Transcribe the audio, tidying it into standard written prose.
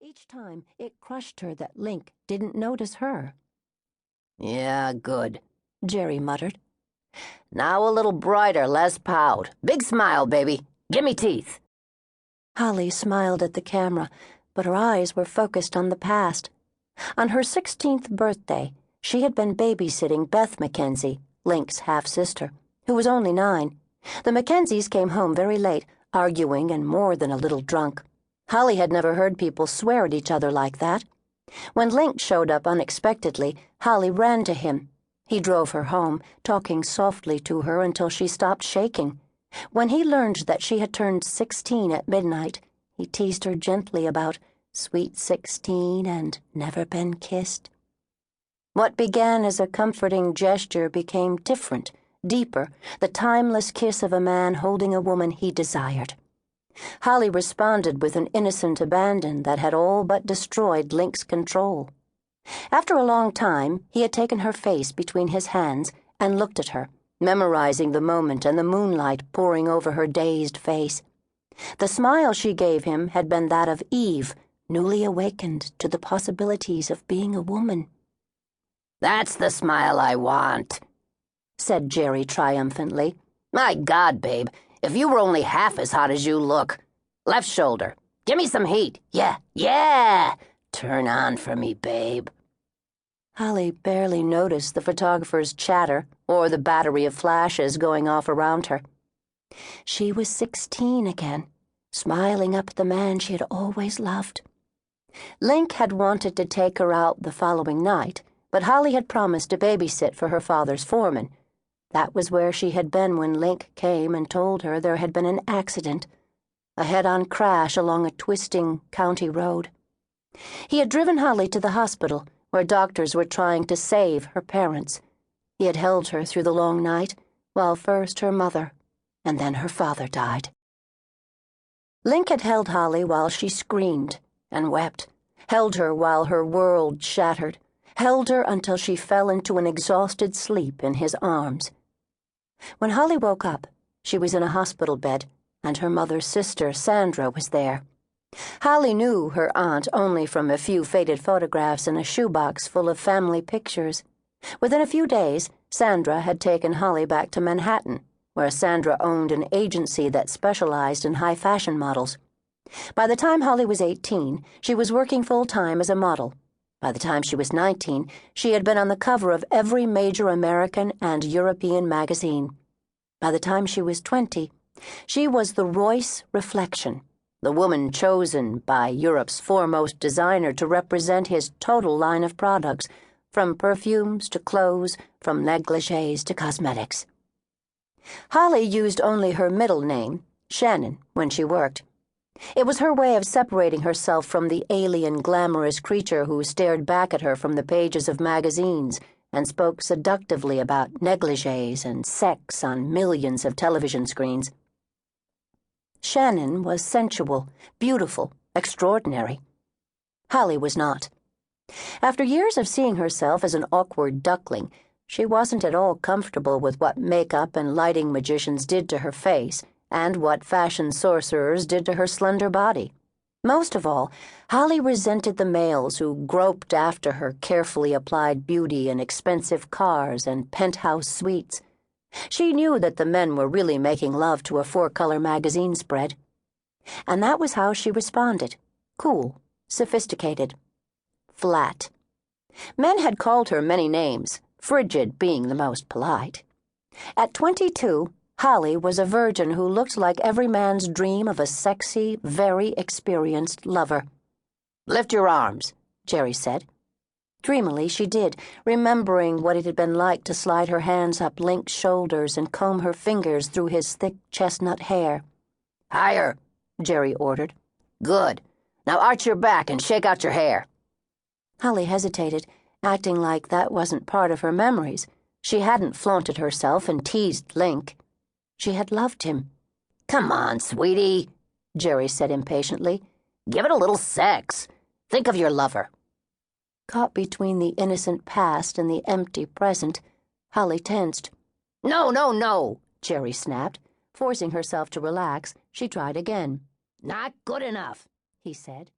Each time, it crushed her that Link didn't notice her. "Yeah, good," Jerry muttered. "Now a little brighter, less pout. Big smile, baby. Gimme teeth." Holly smiled at the camera, but her eyes were focused on the past. On her 16th birthday, she had been babysitting Beth McKenzie, Link's half-sister, who was only 9. The McKenzies came home very late, arguing and more than a little drunk. Holly had never heard people swear at each other like that. When Link showed up unexpectedly, Holly ran to him. He drove her home, talking softly to her until she stopped shaking. When he learned that she had turned 16 at midnight, he teased her gently about sweet 16 and never been kissed. What began as a comforting gesture became different, deeper, the timeless kiss of a man holding a woman he desired. Holly responded with an innocent abandon that had all but destroyed Link's control. After a long time, he had taken her face between his hands and looked at her, memorizing the moment and the moonlight pouring over her dazed face. The smile she gave him had been that of Eve, newly awakened to the possibilities of being a woman. "That's the smile I want," said Jerry triumphantly. "My God, babe, if you were only half as hot as you look. Left shoulder. Give me some heat. Yeah. Turn on for me, babe." Holly barely noticed the photographer's chatter or the battery of flashes going off around her. She was 16 again, smiling up at the man she had always loved. Link had wanted to take her out the following night, but Holly had promised to babysit for her father's foreman. That was where she had been when Link came and told her there had been an accident, a head-on crash along a twisting county road. He had driven Holly to the hospital, where doctors were trying to save her parents. He had held her through the long night, while first her mother, and then her father died. Link had held Holly while she screamed and wept, held her while her world shattered, held her until she fell into an exhausted sleep in his arms. When Holly woke up, she was in a hospital bed, and her mother's sister, Sandra, was there. Holly knew her aunt only from a few faded photographs in a shoebox full of family pictures. Within a few days, Sandra had taken Holly back to Manhattan, where Sandra owned an agency that specialized in high-fashion models. By the time Holly was 18, she was working full-time as a model. By the time she was 19, she had been on the cover of every major American and European magazine. By the time she was 20, she was the Royce reflection, the woman chosen by Europe's foremost designer to represent his total line of products, from perfumes to clothes, from negligées to cosmetics. Holly used only her middle name, Shannon, when she worked. It was her way of separating herself from the alien, glamorous creature who stared back at her from the pages of magazines and spoke seductively about negligées and sex on millions of television screens. Shannon was sensual, beautiful, extraordinary. Holly was not. After years of seeing herself as an awkward duckling, she wasn't at all comfortable with what makeup and lighting magicians did to her face and what fashion sorcerers did to her slender body. Most of all, Holly resented the males who groped after her carefully applied beauty in expensive cars and penthouse suites. She knew that the men were really making love to a 4-color magazine spread. And that was how she responded: cool, sophisticated, flat. Men had called her many names, frigid being the most polite. At 22, Holly was a virgin who looked like every man's dream of a sexy, very experienced lover. "Lift your arms," Jerry said. Dreamily she did, remembering what it had been like to slide her hands up Link's shoulders and comb her fingers through his thick chestnut hair. "Higher," Jerry ordered. "Good. Now arch your back and shake out your hair." Holly hesitated, acting like that wasn't part of her memories. She hadn't flaunted herself and teased Link. She had loved him. "Come on, sweetie," Jerry said impatiently. "Give it a little sex. Think of your lover." Caught between the innocent past and the empty present, Holly tensed. No, Jerry snapped. Forcing herself to relax, she tried again. "Not good enough," he said.